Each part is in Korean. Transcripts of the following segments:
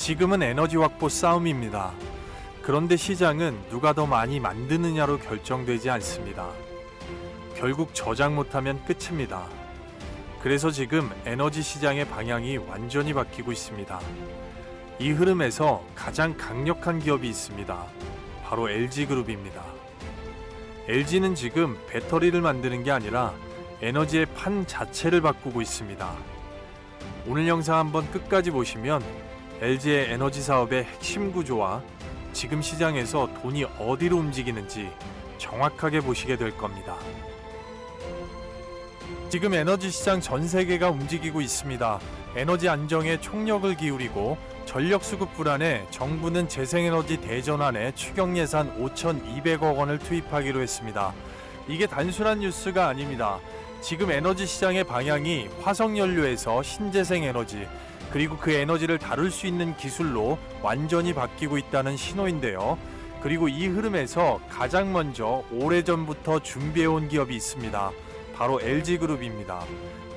지금은 에너지 확보 싸움입니다. 그런데 시장은 누가 더 많이 만드느냐로 결정되지 않습니다. 결국 저장 못하면 끝입니다. 그래서 지금 에너지 시장의 방향이 완전히 바뀌고 있습니다. 이 흐름에서 가장 강력한 기업이 있습니다. 바로 LG그룹입니다. LG는 지금 배터리를 만드는 게 아니라 에너지의 판 자체를 바꾸고 있습니다. 오늘 영상 한번 끝까지 보시면 LG의 에너지 사업의 핵심 구조와 지금 시장에서 돈이 어디로 움직이는지 정확하게 보시게 될 겁니다. 지금 에너지 시장 전 세계가 움직이고 있습니다. 에너지 안정에 총력을 기울이고 전력 수급 불안에 정부는 재생에너지 대전환에 추경 예산 5,200억 원을 투입하기로 했습니다. 이게 단순한 뉴스가 아닙니다. 지금 에너지 시장의 방향이 화석연료에서 신재생 에너지, 그리고 그 에너지를 다룰 수 있는 기술로 완전히 바뀌고 있다는 신호인데요. 그리고 이 흐름에서 가장 먼저 오래전부터 준비해온 기업이 있습니다. 바로 LG그룹입니다.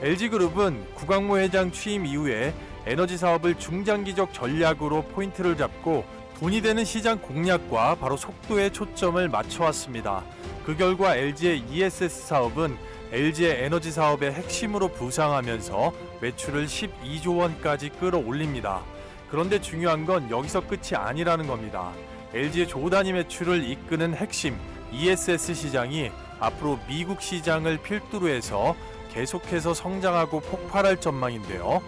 LG그룹은 구광모 회장 취임 이후에 에너지 사업을 중장기적 전략으로 포인트를 잡고 돈이 되는 시장 공략과 바로 속도에 초점을 맞춰왔습니다. 그 결과 LG의 ESS 사업은 LG의 에너지 사업의 핵심으로 부상하면서 매출을 12조 원까지 끌어올립니다. 그런데 중요한 건 여기서 끝이 아니라는 겁니다. LG의 조 단위 매출을 이끄는 핵심 ESS 시장이 앞으로 미국 시장을 필두로 해서 계속해서 성장하고 폭발할 전망인데요.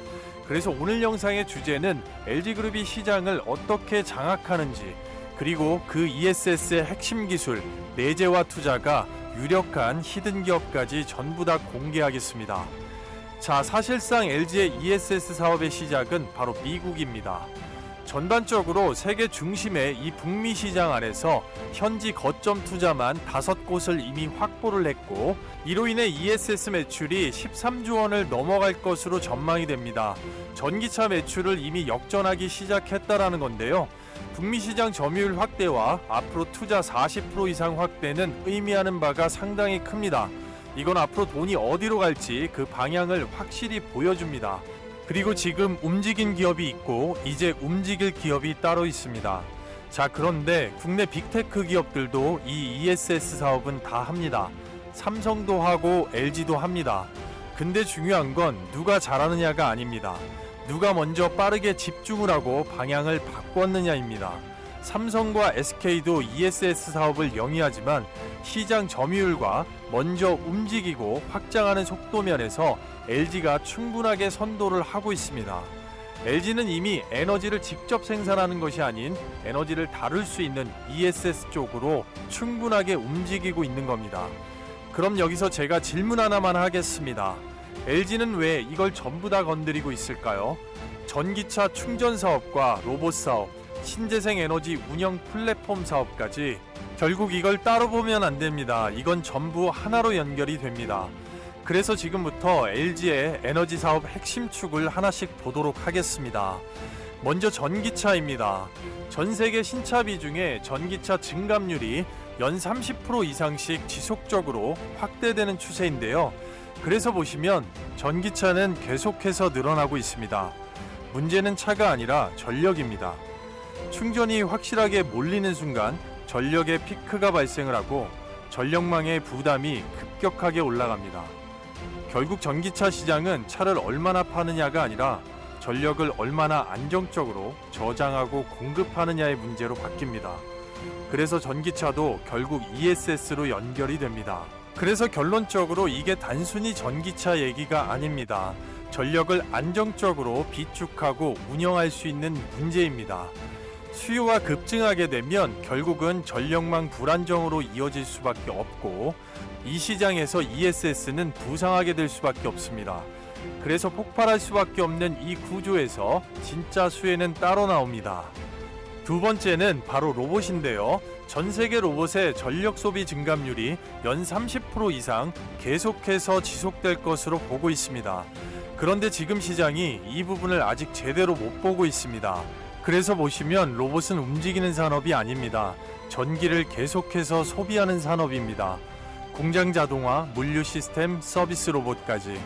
그래서 오늘 영상의 주제는 LG그룹이 시장을 어떻게 장악하는지, 그리고 그 ESS의 핵심 기술, 내재화 투자가 유력한 히든 기업까지 전부 다 공개하겠습니다. 자, 사실상 LG의 ESS 사업의 시작은 바로 미국입니다. 전반적으로 세계 중심의 이 북미 시장 안에서 현지 거점 투자만 5곳을 이미 확보를 했고, 이로 인해 ESS 매출이 13조 원을 넘어갈 것으로 전망이 됩니다. 전기차 매출을 이미 역전하기 시작했다라는 건데요. 북미 시장 점유율 확대와 앞으로 투자 40% 이상 확대는 의미하는 바가 상당히 큽니다. 이건 앞으로 돈이 어디로 갈지 그 방향을 확실히 보여줍니다. 그리고 지금 움직인 기업이 있고 이제 움직일 기업이 따로 있습니다. 자, 그런데 국내 빅테크 기업들도 이 ESS 사업은 다 합니다. 삼성도 하고 LG도 합니다. 근데 중요한 건 누가 잘하느냐가 아닙니다. 누가 먼저 빠르게 집중을 하고 방향을 바꿨느냐입니다. 삼성과 SK도 ESS 사업을 영위하지만 시장 점유율과 먼저 움직이고 확장하는 속도 면에서 LG가 충분하게 선도를 하고 있습니다. LG는 이미 에너지를 직접 생산하는 것이 아닌 에너지를 다룰 수 있는 ESS 쪽으로 충분하게 움직이고 있는 겁니다. 그럼 여기서 제가 질문 하나만 하겠습니다. LG는 왜 이걸 전부 다 건드리고 있을까요? 전기차 충전 사업과 로봇 사업, 신재생 에너지 운영 플랫폼 사업까지 결국 이걸 따로 보면 안 됩니다. 이건 전부 하나로 연결이 됩니다. 그래서 지금부터 LG의 에너지 사업 핵심 축을 하나씩 보도록 하겠습니다. 먼저 전기차입니다. 전 세계 신차 비중의 전기차 증감률이 연 30% 이상씩 지속적으로 확대되는 추세인데요. 그래서 보시면 전기차는 계속해서 늘어나고 있습니다. 문제는 차가 아니라 전력입니다. 충전이 확실하게 몰리는 순간 전력의 피크가 발생을 하고 전력망의 부담이 급격하게 올라갑니다. 결국 전기차 시장은 차를 얼마나 파느냐가 아니라 전력을 얼마나 안정적으로 저장하고 공급하느냐의 문제로 바뀝니다. 그래서 전기차도 결국 ESS로 연결이 됩니다. 그래서 결론적으로 이게 단순히 전기차 얘기가 아닙니다. 전력을 안정적으로 비축하고 운영할 수 있는 문제입니다. 수요가 급증하게 되면 결국은 전력망 불안정으로 이어질 수밖에 없고, 이 시장에서 ESS는 부상하게 될 수밖에 없습니다. 그래서 폭발할 수밖에 없는 이 구조에서 진짜 수혜는 따로 나옵니다. 두 번째는 바로 로봇인데요. 전 세계 로봇의 전력 소비 증감률이 연 30% 이상 계속해서 지속될 것으로 보고 있습니다. 그런데 지금 시장이 이 부분을 아직 제대로 못 보고 있습니다. 그래서 보시면 로봇은 움직이는 산업이 아닙니다. 전기를 계속해서 소비하는 산업입니다. 공장 자동화, 물류 시스템, 서비스 로봇까지.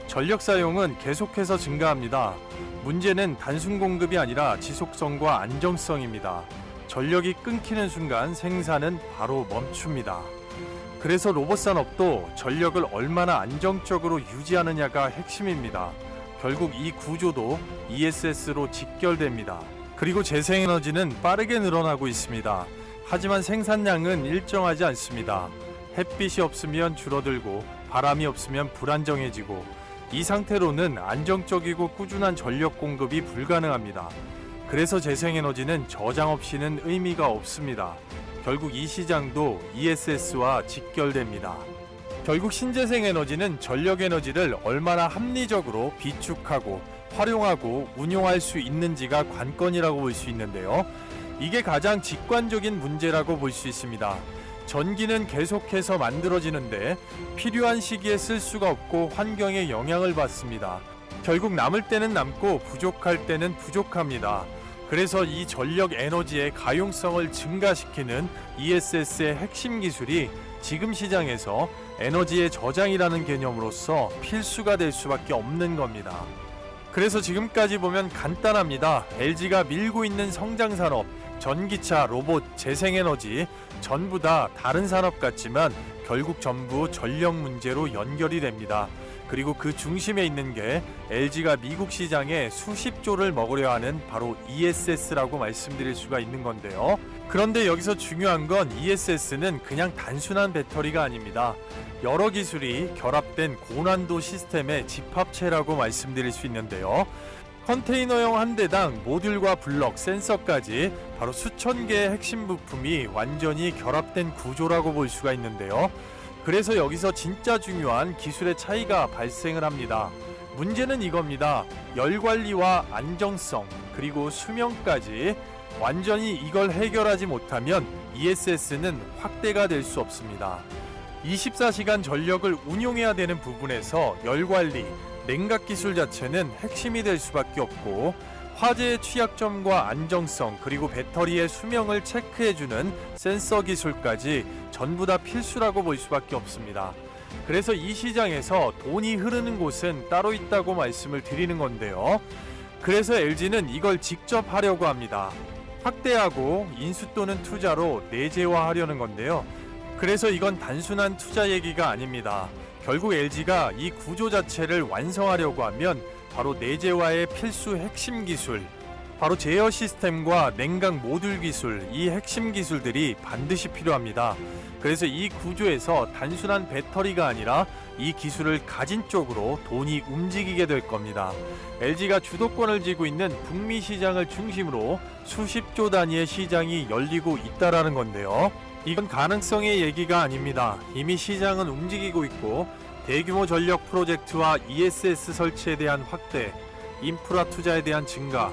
전력 사용은 계속해서 증가합니다. 문제는 단순 공급이 아니라 지속성과 안정성입니다. 전력이 끊기는 순간 생산은 바로 멈춥니다. 그래서 로봇 산업도 전력을 얼마나 안정적으로 유지하느냐가 핵심입니다. 결국 이 구조도 ESS로 직결됩니다. 그리고 재생에너지는 빠르게 늘어나고 있습니다. 하지만 생산량은 일정하지 않습니다. 햇빛이 없으면 줄어들고 바람이 없으면 불안정해지고 이 상태로는 안정적이고 꾸준한 전력 공급이 불가능합니다. 그래서 재생에너지는 저장 없이는 의미가 없습니다. 결국 이 시장도 ESS와 직결됩니다. 결국 신재생에너지는 전력에너지를 얼마나 합리적으로 비축하고 활용하고 운용할 수 있는지가 관건이라고 볼 수 있는데요. 이게 가장 직관적인 문제라고 볼 수 있습니다. 전기는 계속해서 만들어지는데 필요한 시기에 쓸 수가 없고 환경에 영향을 받습니다. 결국 남을 때는 남고 부족할 때는 부족합니다. 그래서 이 전력 에너지의 가용성을 증가시키는 ESS의 핵심 기술이 지금 시장에서 에너지의 저장이라는 개념으로서 필수가 될 수밖에 없는 겁니다. 그래서 지금까지 보면 간단합니다. LG가 밀고 있는 성장 산업, 전기차, 로봇, 재생에너지 전부 다 다른 산업 같지만 결국 전부 전력 문제로 연결이 됩니다. 그리고 그 중심에 있는 게 LG가 미국 시장에 수십조를 먹으려 하는 바로 ESS라고 말씀드릴 수가 있는 건데요. 그런데 여기서 중요한 건 ESS는 그냥 단순한 배터리가 아닙니다. 여러 기술이 결합된 고난도 시스템의 집합체라고 말씀드릴 수 있는데요. 컨테이너형 한 대당 모듈과 블럭, 센서까지 바로 수천 개의 핵심 부품이 완전히 결합된 구조라고 볼 수가 있는데요. 그래서 여기서 진짜 중요한 기술의 차이가 발생을 합니다. 문제는 이겁니다. 열 관리와 안정성 그리고 수명까지 완전히 이걸 해결하지 못하면 ESS는 확대가 될 수 없습니다. 24시간 전력을 운용해야 되는 부분에서 열 관리, 냉각 기술 자체는 핵심이 될 수밖에 없고 화재의 취약점과 안정성 그리고 배터리의 수명을 체크해주는 센서 기술까지 전부 다 필수라고 볼 수밖에 없습니다. 그래서 이 시장에서 돈이 흐르는 곳은 따로 있다고 말씀을 드리는 건데요. 그래서 LG는 이걸 직접 하려고 합니다. 확대하고 인수 또는 투자로 내재화하려는 건데요. 그래서 이건 단순한 투자 얘기가 아닙니다. 결국 LG가 이 구조 자체를 완성하려고 하면 바로 내재화의 필수 핵심 기술, 바로 제어 시스템과 냉각 모듈 기술, 이 핵심 기술들이 반드시 필요합니다. 그래서 이 구조에서 단순한 배터리가 아니라 이 기술을 가진 쪽으로 돈이 움직이게 될 겁니다. LG가 주도권을 쥐고 있는 북미 시장을 중심으로 수십조 단위의 시장이 열리고 있다라는 건데요. 이건 가능성의 얘기가 아닙니다. 이미 시장은 움직이고 있고 대규모 전력 프로젝트와 ESS 설치에 대한 확대, 인프라 투자에 대한 증가,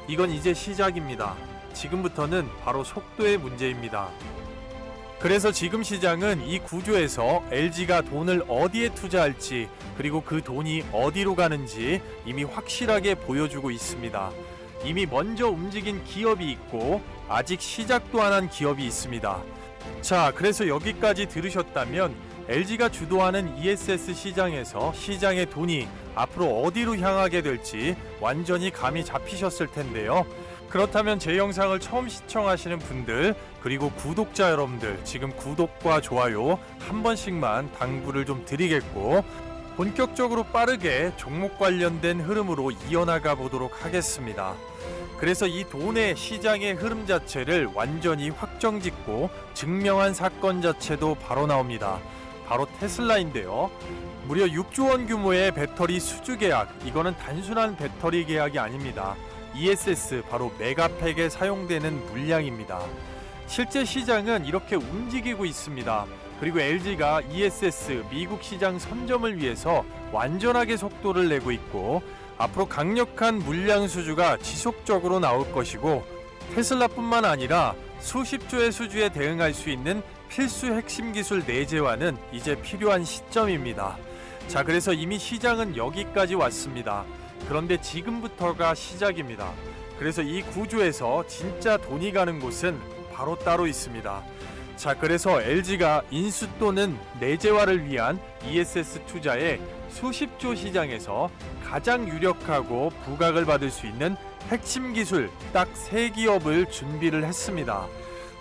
이건 이제 시작입니다. 지금부터는 바로 속도의 문제입니다. 그래서 지금 시장은 이 구조에서 LG가 돈을 어디에 투자할지 그리고 그 돈이 어디로 가는지 이미 확실하게 보여주고 있습니다. 이미 먼저 움직인 기업이 있고 아직 시작도 안 한 기업이 있습니다. 자, 그래서 여기까지 들으셨다면 LG가 주도하는 ESS 시장에서 시장의 돈이 앞으로 어디로 향하게 될지 완전히 감이 잡히셨을 텐데요. 그렇다면 제 영상을 처음 시청하시는 분들 그리고 구독자 여러분들 지금 구독과 좋아요 한 번씩만 당부를 좀 드리겠고 본격적으로 빠르게 종목 관련된 흐름으로 이어나가 보도록 하겠습니다. 그래서 이 돈의 시장의 흐름 자체를 완전히 확정짓고 증명한 사건 자체도 바로 나옵니다. 바로 테슬라인데요. 무려 6조 원 규모의 배터리 수주 계약, 이거는 단순한 배터리 계약이 아닙니다. ESS, 바로 메가팩에 사용되는 물량입니다. 실제 시장은 이렇게 움직이고 있습니다. 그리고 LG가 ESS 미국 시장 선점을 위해서 완전하게 속도를 내고 있고 앞으로 강력한 물량 수주가 지속적으로 나올 것이고 테슬라뿐만 아니라 수십조의 수주에 대응할 수 있는 필수 핵심 기술 내재화는 이제 필요한 시점입니다. 자, 그래서 이미 시장은 여기까지 왔습니다. 그런데 지금부터가 시작입니다. 그래서 이 구조에서 진짜 돈이 가는 곳은 바로 따로 있습니다. 자, 그래서 LG가 인수 또는 내재화를 위한 ESS 투자에 수십조 시장에서 가장 유력하고 부각을 받을 수 있는 핵심 기술 딱 3기업을 준비를 했습니다.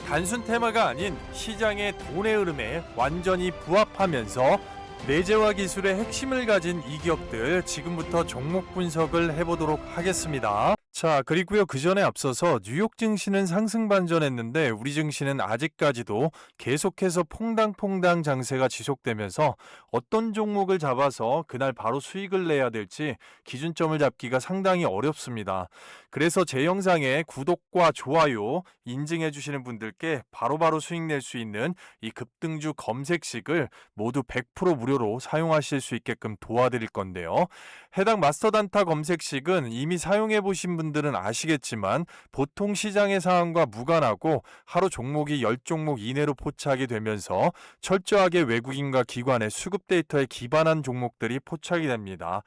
단순 테마가 아닌 시장의 돈의 흐름에 완전히 부합하면서 내재화 기술의 핵심을 가진 이 기업들 지금부터 종목 분석을 해보도록 하겠습니다. 자, 그리고요, 그 전에 앞서서 뉴욕 증시는 상승 반전했는데 우리 증시는 아직까지도 계속해서 퐁당퐁당 장세가 지속되면서 어떤 종목을 잡아서 그날 바로 수익을 내야 될지 기준점을 잡기가 상당히 어렵습니다. 그래서 제 영상에 구독과 좋아요 인증해 주시는 분들께 바로바로 수익 낼 수 있는 이 급등주 검색식을 모두 100% 무료로 사용하실 수 있게끔 도와드릴 건데요. 해당 마스터 단타 검색식은 이미 사용해 보신 분들은 아시겠지만 보통 시장의 상황과 무관하고 하루 종목이 10종목 이내로 포착이 되면서 철저하게 외국인과 기관의 수급 데이터에 기반한 종목들이 포착이 됩니다.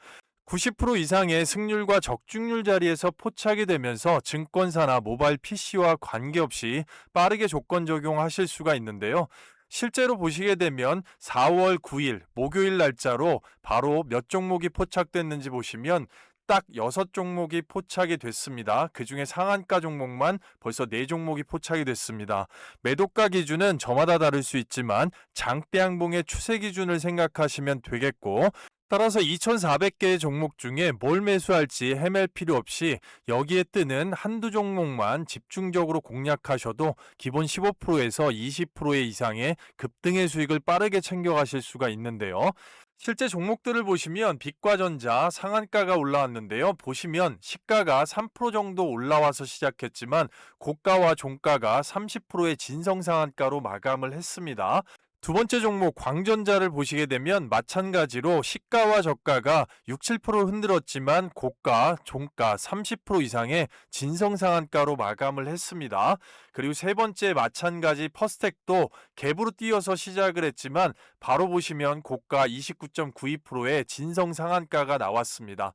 90% 이상의 승률과 적중률 자리에서 포착이 되면서 증권사나 모바일 PC와 관계없이 빠르게 조건 적용하실 수가 있는데요. 실제로 보시게 되면 4월 9일 목요일 날짜로 바로 몇 종목이 포착됐는지 보시면 딱 6종목이 포착이 됐습니다. 그중에 상한가 종목만 벌써 4종목이 포착이 됐습니다. 매도가 기준은 저마다 다를 수 있지만 장대 양봉의 추세 기준을 생각하시면 되겠고, 따라서 2,400개의 종목 중에 뭘 매수할지 헤맬 필요 없이 여기에 뜨는 한두 종목만 집중적으로 공략하셔도 기본 15%에서 20% 이상의 급등의 수익을 빠르게 챙겨가실 수가 있는데요. 실제 종목들을 보시면 빛과전자 상한가가 올라왔는데요. 보시면 시가가 3% 정도 올라와서 시작했지만 고가와 종가가 30%의 진성 상한가로 마감을 했습니다. 두 번째 종목 광전자를 보시게 되면 마찬가지로 시가와 저가가 6, 7% 흔들었지만 고가, 종가 30% 이상의 진성상한가로 마감을 했습니다. 그리고 세 번째 마찬가지 퍼스텍도 갭으로 뛰어서 시작을 했지만 바로 보시면 고가 29.92%의 진성상한가가 나왔습니다.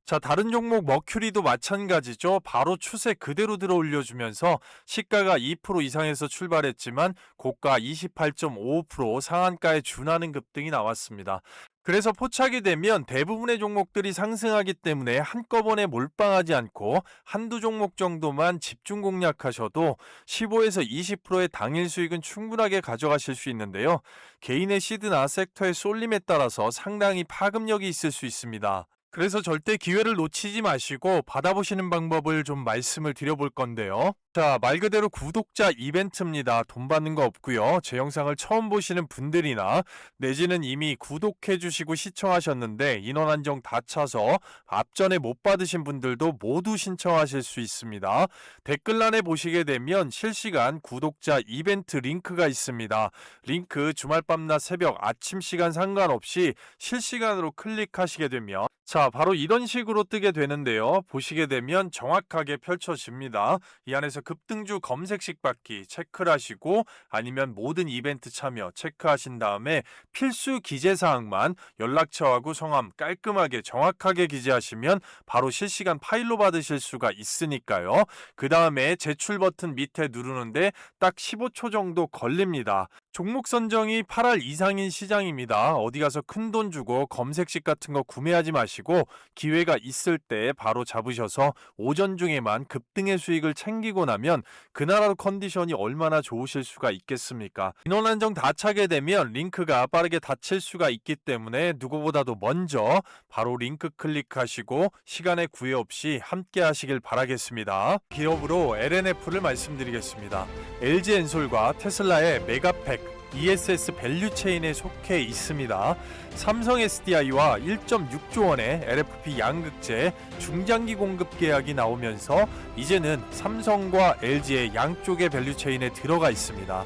자, 다른 종목 머큐리도 마찬가지죠. 바로 추세 그대로 들어 올려주면서 시가가 2% 이상에서 출발했지만 고가 28.55% 상한가에 준하는 급등이 나왔습니다. 그래서 포착이 되면 대부분의 종목들이 상승하기 때문에 한꺼번에 몰빵하지 않고 한두 종목 정도만 집중 공략하셔도 15에서 20%의 당일 수익은 충분하게 가져가실 수 있는데요. 개인의 시드나 섹터의 쏠림에 따라서 상당히 파급력이 있을 수 있습니다. 그래서 절대 기회를 놓치지 마시고 받아보시는 방법을 좀 말씀을 드려볼 건데요. 자, 말 그대로 구독자 이벤트입니다. 돈 받는 거 없고요. 제 영상을 처음 보시는 분들이나 내지는 이미 구독해 주시고 시청하셨는데 인원 한정 다 차서 앞전에 못 받으신 분들도 모두 신청하실 수 있습니다. 댓글란에 보시게 되면 실시간 구독자 이벤트 링크가 있습니다. 링크 주말밤 낮 새벽 아침 시간 상관없이 실시간으로 클릭하시게 되면 자, 바로 이런 식으로 뜨게 되는데요. 보시게 되면 정확하게 펼쳐집니다. 이 안에서 급등주 검색식 받기 체크를 하시고 아니면 모든 이벤트 참여 체크하신 다음에 필수 기재사항만 연락처하고 성함 깔끔하게 정확하게 기재하시면 바로 실시간 파일로 받으실 수가 있으니까요. 그 다음에 제출 버튼 밑에 누르는데 딱 15초 정도 걸립니다. 종목 선정이 8할 이상인 시장입니다. 어디 가서 큰돈 주고 검색식 같은 거 구매하지 마시고 기회가 있을 때 바로 잡으셔서 오전 중에만 급등의 수익을 챙기고 나면 그날 하루 컨디션이 얼마나 좋으실 수가 있겠습니까? 인원 한정 다 차게 되면 링크가 빠르게 닫힐 수가 있기 때문에 누구보다도 먼저 바로 링크 클릭하시고 시간에 구애 없이 함께 하시길 바라겠습니다. 기업으로 LNF를 말씀드리겠습니다. LG엔솔과 테슬라의 메가팩 ESS 밸류 체인에 속해 있습니다. 삼성 SDI와 1.6조 원의 LFP 양극재 중장기 공급 계약이 나오면서 이제는 삼성과 LG의 양쪽의 밸류 체인에 들어가 있습니다.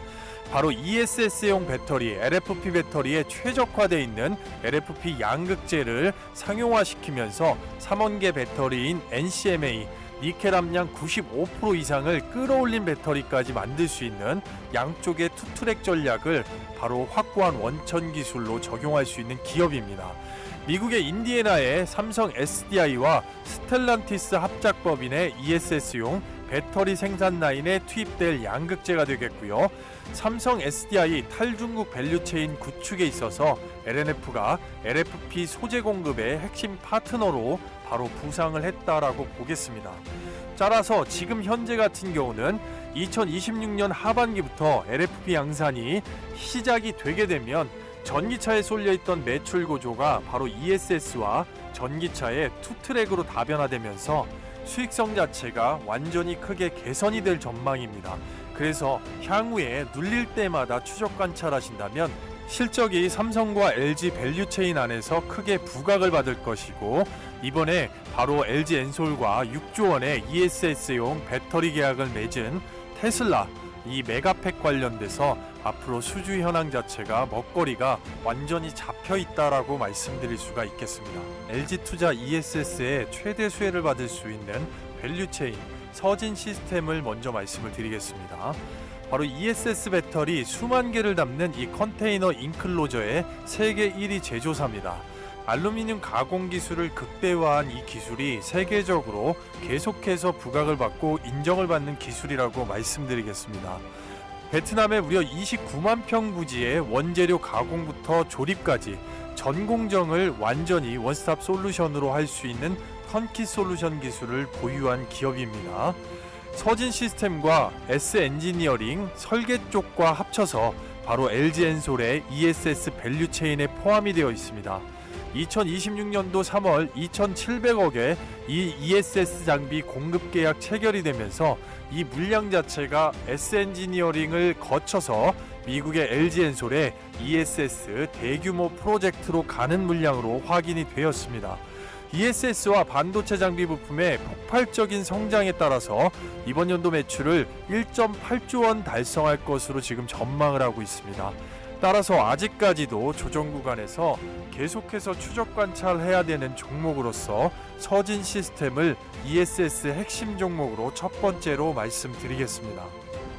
바로 ESS용 배터리, LFP 배터리에 최적화되어 있는 LFP 양극재를 상용화시키면서 3원계 배터리인 NCMA 니켈 함량 95% 이상을 끌어올린 배터리까지 만들 수 있는 양쪽의 투트랙 전략을 바로 확고한 원천 기술로 적용할 수 있는 기업입니다. 미국의 인디애나의 삼성 SDI와 스텔란티스 합작법인의 ESS용 배터리 생산 라인에 투입될 양극재가 되겠고요. 삼성 SDI 탈중국 밸류체인 구축에 있어서 LNF가 LFP 소재 공급의 핵심 파트너로 바로 부상을 했다라고 보겠습니다. 따라서 지금 현재 같은 경우는 2026년 하반기부터 LFP 양산이 시작이 되게 되면 전기차에 쏠려있던 매출 구조가 바로 ESS와 전기차의 투트랙으로 다변화되면서 수익성 자체가 완전히 크게 개선이 될 전망입니다. 그래서 향후에 눌릴 때마다 추적 관찰하신다면 실적이 삼성과 LG 밸류체인 안에서 크게 부각을 받을 것이고, 이번에 바로 LG 엔솔과 6조 원의 ESS용 배터리 계약을 맺은 테슬라 이 메가팩 관련돼서 앞으로 수주 현황 자체가 먹거리가 완전히 잡혀 있다라고 말씀드릴 수가 있겠습니다. LG투자 ESS의 최대 수혜를 받을 수 있는 밸류체인 서진 시스템을 먼저 말씀을 드리겠습니다. 바로 ESS 배터리 수만 개를 담는 이 컨테이너 인클로저의 세계 1위 제조사입니다. 알루미늄 가공 기술을 극대화한 이 기술이 세계적으로 계속해서 부각을 받고 인정을 받는 기술이라고 말씀드리겠습니다. 베트남에 무려 29만 평 부지의 원재료 가공부터 조립까지 전 공정을 완전히 원스톱 솔루션으로 할 수 있는 턴키 솔루션 기술을 보유한 기업입니다. 서진 시스템과 S 엔지니어링 설계 쪽과 합쳐서 바로 LG 엔솔의 ESS 밸류체인에 포함이 되어 있습니다. 2026년도 3월 2,700억의 이 ESS 장비 공급 계약 체결이 되면서 이 물량 자체가 S 엔지니어링을 거쳐서 미국의 LG 엔솔의 ESS 대규모 프로젝트로 가는 물량으로 확인이 되었습니다. ESS와 반도체 장비 부품의 폭발적인 성장에 따라서 이번 연도 매출을 1.8조 원 달성할 것으로 지금 전망을 하고 있습니다. 따라서 아직까지도 조정 구간에서 계속해서 추적 관찰해야 되는 종목으로서 서진 시스템을 ESS 핵심 종목으로 첫 번째로 말씀드리겠습니다.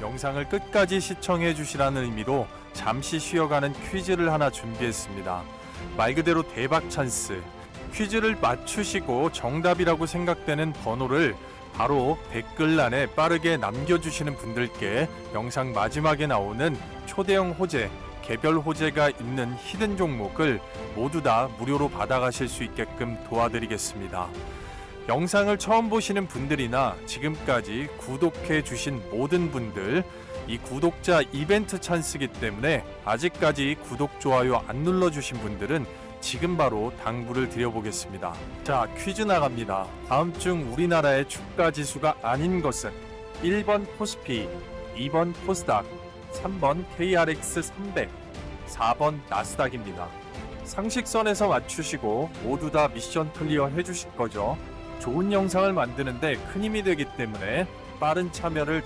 영상을 끝까지 시청해 주시라는 의미로 잠시 쉬어가는 퀴즈를 하나 준비했습니다. 말 그대로 대박 찬스. 퀴즈를 맞추시고 정답이라고 생각되는 번호를 바로 댓글란에 빠르게 남겨주시는 분들께 영상 마지막에 나오는 초대형 호재, 개별 호재가 있는 히든 종목을 모두 다 무료로 받아가실 수 있게끔 도와드리겠습니다. 영상을 처음 보시는 분들이나 지금까지 구독해 주신 모든 분들, 이 구독자 이벤트 찬스이기 때문에 아직까지 구독, 좋아요 안 눌러주신 분들은 지금 바로 당부를 드려보겠습니다. 자, 퀴즈 나갑니다. 다음 중 우리나라의 주가 지수가 아닌 것은 1번 코스피, 2번 코스닥, 3번 KRX 300, 4번 나스닥입니다. 상식선에서 맞추시고 모두 다 미션 클리어 해주실 거죠. 좋은 영상을 만드는데 큰 힘이 되기 때문에 빠른 참여를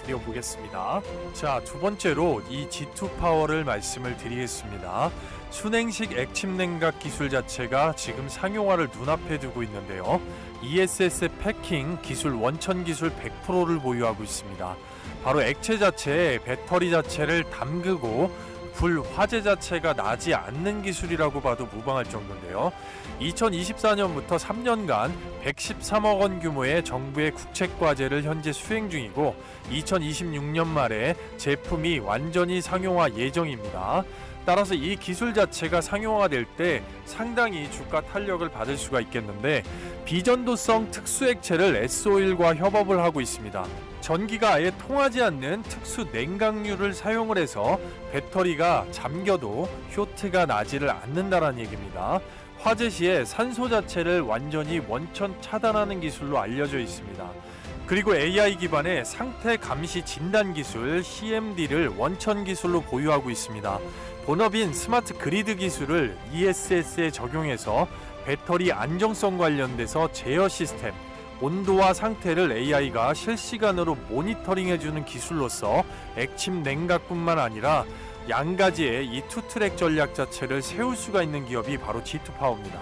드려보겠습니다. 자, 두 번째로 이 G2 파워를 말씀을 드리겠습니다. 순행식 액침 냉각 기술 자체가 지금 상용화를 눈앞에 두고 있는데요. ESS 패킹 기술 원천 기술 100%를 보유하고 있습니다. 바로 액체 자체에 배터리 자체를 담그고 불 화재 자체가 나지 않는 기술이라고 봐도 무방할 정도인데요. 2024년부터 3년간 113억 원 규모의 정부의 국책과제를 현재 수행 중이고 2026년 말에 제품이 완전히 상용화 예정입니다. 따라서 이 기술 자체가 상용화가 될 때 상당히 주가 탄력을 받을 수가 있겠는데, 비전도성 특수액체를 S-오일과 협업을 하고 있습니다. 전기가 아예 통하지 않는 특수 냉각류를 사용을 해서 배터리가 잠겨도 쇼트가 나지를 않는다는 얘기입니다. 화재 시에 산소 자체를 완전히 원천 차단하는 기술로 알려져 있습니다. 그리고 AI 기반의 상태 감시 진단 기술 CMD를 원천 기술로 보유하고 있습니다. 본업인 스마트 그리드 기술을 ESS에 적용해서 배터리 안정성 관련돼서 제어 시스템, 온도와 상태를 AI가 실시간으로 모니터링해주는 기술로서 액침 냉각뿐만 아니라 양가지의 이 투트랙 전략 자체를 세울 수가 있는 기업이 바로 G2파워입니다.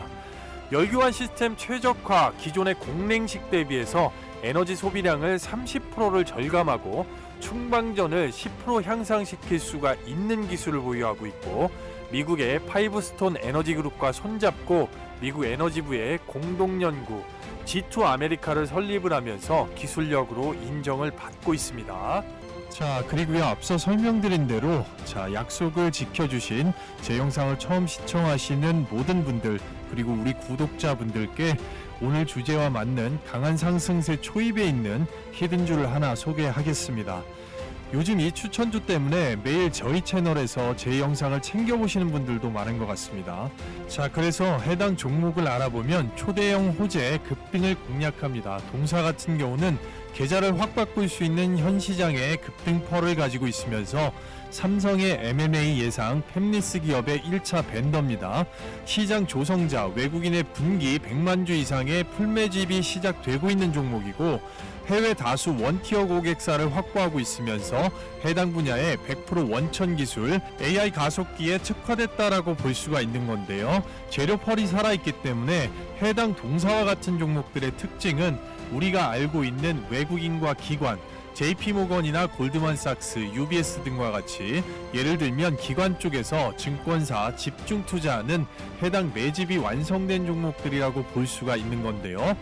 열교환 시스템 최적화, 기존의 공랭식 대비해서 에너지 소비량을 30%를 절감하고 충방전을 10% 향상시킬 수가 있는 기술을 보유하고 있고, 미국의 파이브스톤 에너지 그룹과 손잡고 미국 에너지부의 공동 연구, G2 아메리카를 설립을 하면서 기술력으로 인정을 받고 있습니다. 자, 그리고요, 앞서 설명드린 대로 약속을 지켜주신 제 영상을 처음 시청하시는 모든 분들, 그리고 우리 구독자분들께 오늘 주제와 맞는 강한 상승세 초입에 있는 히든주를 하나 소개하겠습니다. 요즘 이 추천주 때문에 매일 저희 채널에서 제 영상을 챙겨보시는 분들도 많은 것 같습니다. 자, 그래서 해당 종목을 알아보면 초대형 호재 급등을 공략합니다. 동사 같은 경우는 계좌를 확 바꿀 수 있는 현 시장의 급등펄을 가지고 있으면서 삼성의 M&A 예상 팹리스 기업의 1차 벤더입니다. 시장 조성자 외국인의 분기 100만 주 이상의 풀매집이 시작되고 있는 종목이고, 해외 다수 원티어 고객사를 확보하고 있으면서 해당 분야의 100% 원천 기술, AI 가속기에 특화됐다라고 볼 수가 있는 건데요. 재료펄이 살아있기 때문에 해당 동사와 같은 종목들의 특징은 우리가 알고 있는 외국인과 기관, JP모건이나 골드만삭스, UBS 등과 같이 예를 들면 기관 쪽에서 증권사 집중 투자하는 해당 매집이 완성된 종목들이라고 볼 수가 있는 건데요.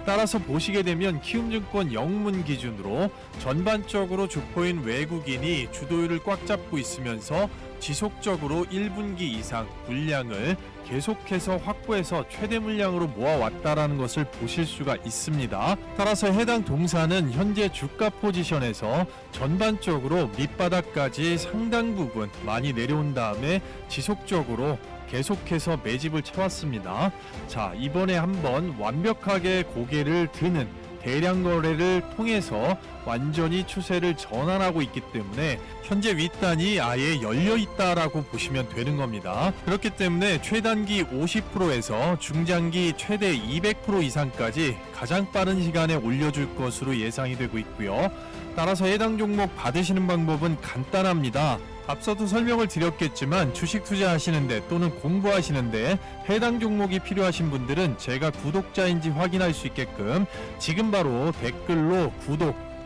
따라서 보시게 되면 키움증권 영문 기준으로 전반적으로 주포인 외국인이 주도율을 꽉 잡고 있으면서 지속적으로 1분기 이상 물량을 계속해서 확보해서 최대 물량으로 모아왔다라는 것을 보실 수가 있습니다. 따라서 해당 동사는 현재 주가 포지션에서 전반적으로 밑바닥까지 상당 부분 많이 내려온 다음에 지속적으로 계속해서 매집을 쳐왔습니다. 자, 이번에 한번 완벽하게 고개를 드는 대량 거래를 통해서 완전히 추세를 전환하고 있기 때문에 현재 윗단이 아예 열려 있다라고 보시면 되는 겁니다. 그렇기 때문에 최단기 50%에서 중장기 최대 200% 이상까지 가장 빠른 시간에 올려줄 것으로 예상이 되고 있고요. 따라서 해당 종목 받으시는 방법은 간단합니다. 앞서도 설명을 드렸겠지만 주식 투자하시는데 또는 공부하시는데 해당 종목이 필요하신 분들은 제가 구독자인지 확인할 수 있게끔 지금 바로 댓글로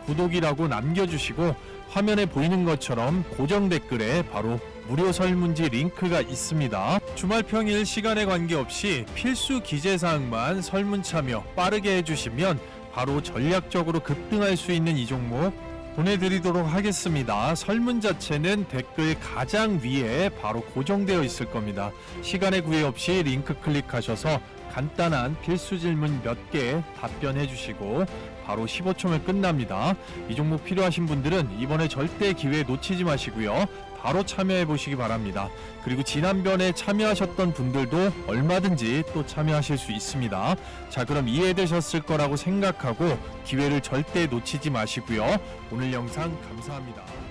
구독이라고 남겨주시고, 화면에 보이는 것처럼 고정 댓글에 바로 무료 설문지 링크가 있습니다. 주말 평일 시간에 관계없이 필수 기재사항만 설문 참여 빠르게 해주시면 바로 전략적으로 급등할 수 있는 이 종목 보내드리도록 하겠습니다. 설문 자체는 댓글 가장 위에 바로 고정되어 있을 겁니다. 시간에 구애 없이 링크 클릭하셔서 간단한 필수 질문 몇 개 답변해 주시고 바로 15초면 끝납니다. 이 종목 필요하신 분들은 이번에 절대 기회 놓치지 마시고요. 바로 참여해 보시기 바랍니다. 그리고 지난번에 참여하셨던 분들도 얼마든지 또 참여하실 수 있습니다. 자, 그럼 이해되셨을 거라고 생각하고 기회를 절대 놓치지 마시고요. 오늘 영상 감사합니다.